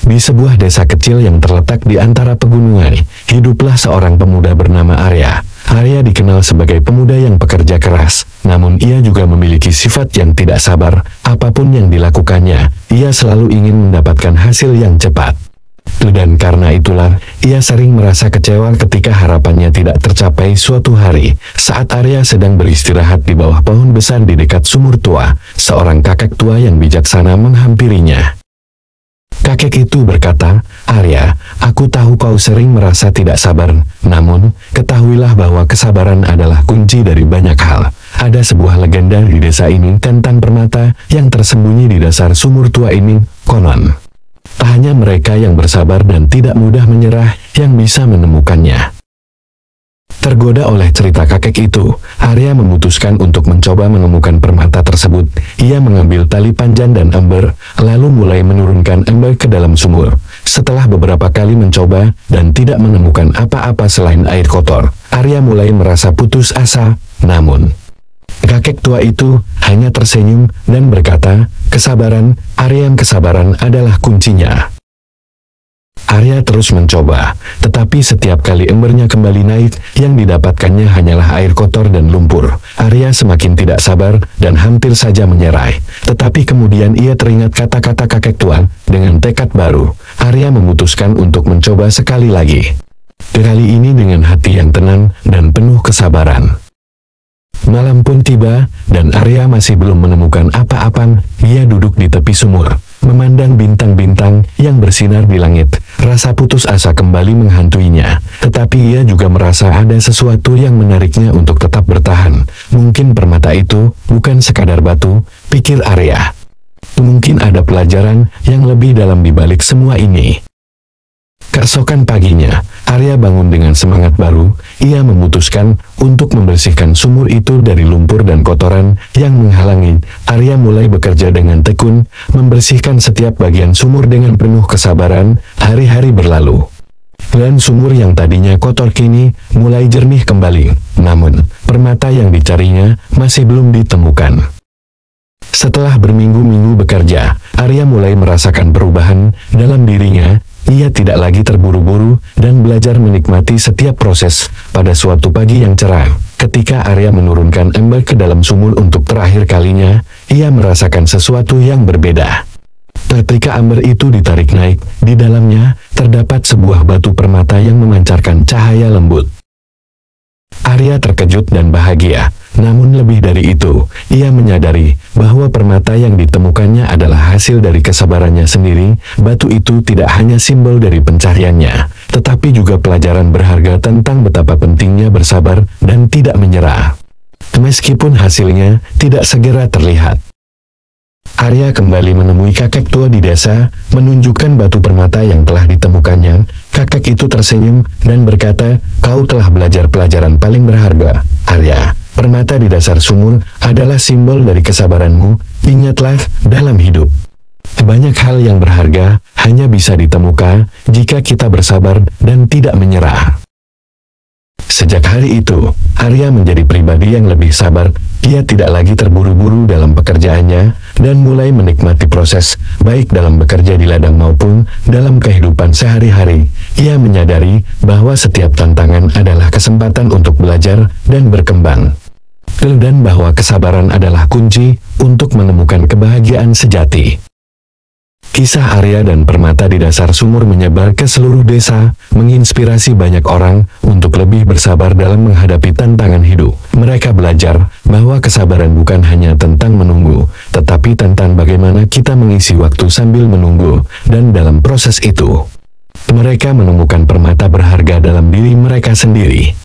Di sebuah desa kecil yang terletak di antara pegunungan, hiduplah seorang pemuda bernama Arya. Arya dikenal sebagai pemuda yang pekerja keras, namun ia juga memiliki sifat yang tidak sabar. Apapun yang dilakukannya, ia selalu ingin mendapatkan hasil yang cepat. Dan karena itulah, ia sering merasa kecewa ketika harapannya tidak tercapai. Suatu hari, saat Arya sedang beristirahat di bawah pohon besar di dekat sumur tua, seorang kakek tua yang bijaksana menghampirinya. Kakek itu berkata, "Arya, aku tahu kau sering merasa tidak sabar, namun, ketahuilah bahwa kesabaran adalah kunci dari banyak hal. Ada sebuah legenda di desa ini tentang permata yang tersembunyi di dasar sumur tua ini. Konon, tak hanya mereka yang bersabar dan tidak mudah menyerah yang bisa menemukannya." Tergoda oleh cerita kakek itu, Arya memutuskan untuk mencoba menemukan permata tersebut. Ia mengambil tali panjang dan ember, lalu mulai menurunkan ember ke dalam sumur. Setelah beberapa kali mencoba dan tidak menemukan apa-apa selain air kotor, Arya mulai merasa putus asa. Namun, kakek tua itu hanya tersenyum dan berkata, "Kesabaran, Arya, kesabaran adalah kuncinya." Arya terus mencoba, tetapi setiap kali embernya kembali naik, yang didapatkannya hanyalah air kotor dan lumpur. Arya semakin tidak sabar dan hampir saja menyerah. Tetapi kemudian ia teringat kata-kata kakek tua. Dengan tekad baru, Arya memutuskan untuk mencoba sekali lagi. Kali ini dengan hati yang tenang dan penuh kesabaran. Malam pun tiba, dan Arya masih belum menemukan apa-apa. Ia duduk di tepi sumur, memandang bintang-bintang yang bersinar di langit. Rasa putus asa kembali menghantuinya, tetapi ia juga merasa ada sesuatu yang menariknya untuk tetap bertahan. Mungkin permata itu bukan sekadar batu, pikir Arya. Mungkin ada pelajaran yang lebih dalam di balik semua ini. Keesokan paginya, Arya bangun dengan semangat baru. Ia memutuskan untuk membersihkan sumur itu dari lumpur dan kotoran yang menghalangi. Arya mulai bekerja dengan tekun, membersihkan setiap bagian sumur dengan penuh kesabaran. Hari-hari berlalu, dan sumur yang tadinya kotor kini mulai jernih kembali. Namun, permata yang dicarinya masih belum ditemukan. Setelah berminggu-minggu bekerja, Arya mulai merasakan perubahan dalam dirinya. Ia tidak lagi terburu-buru dan belajar menikmati setiap proses. Pada suatu pagi yang cerah, ketika Arya menurunkan ember ke dalam sumur untuk terakhir kalinya, ia merasakan sesuatu yang berbeda. Ketika ember itu ditarik naik, di dalamnya terdapat sebuah batu permata yang memancarkan cahaya lembut. Arya terkejut dan bahagia, namun lebih dari itu, ia menyadari bahwa permata yang ditemukannya adalah hasil dari kesabarannya sendiri. Batu itu tidak hanya simbol dari pencariannya, tetapi juga pelajaran berharga tentang betapa pentingnya bersabar dan tidak menyerah. Meskipun hasilnya tidak segera terlihat, Arya kembali menemui kakek tua di desa, menunjukkan batu permata yang telah ditemukannya. Kakek itu tersenyum dan berkata, "Kau telah belajar pelajaran paling berharga, Arya. Permata di dasar sumur adalah simbol dari kesabaranmu. Ingatlah, dalam hidup, banyak hal yang berharga hanya bisa ditemukan jika kita bersabar dan tidak menyerah." Sejak hari itu, Arya menjadi pribadi yang lebih sabar. Ia tidak lagi terburu-buru dalam pekerjaannya, dan mulai menikmati proses, baik dalam bekerja di ladang maupun dalam kehidupan sehari-hari. Ia menyadari bahwa setiap tantangan adalah kesempatan untuk belajar dan berkembang, dan bahwa kesabaran adalah kunci untuk menemukan kebahagiaan sejati. Kisah Arya dan permata di dasar sumur menyebar ke seluruh desa, menginspirasi banyak orang untuk lebih bersabar dalam menghadapi tantangan hidup. Mereka belajar bahwa kesabaran bukan hanya tentang menunggu, tetapi tentang bagaimana kita mengisi waktu sambil menunggu, dan dalam proses itu, mereka menemukan permata berharga dalam diri mereka sendiri.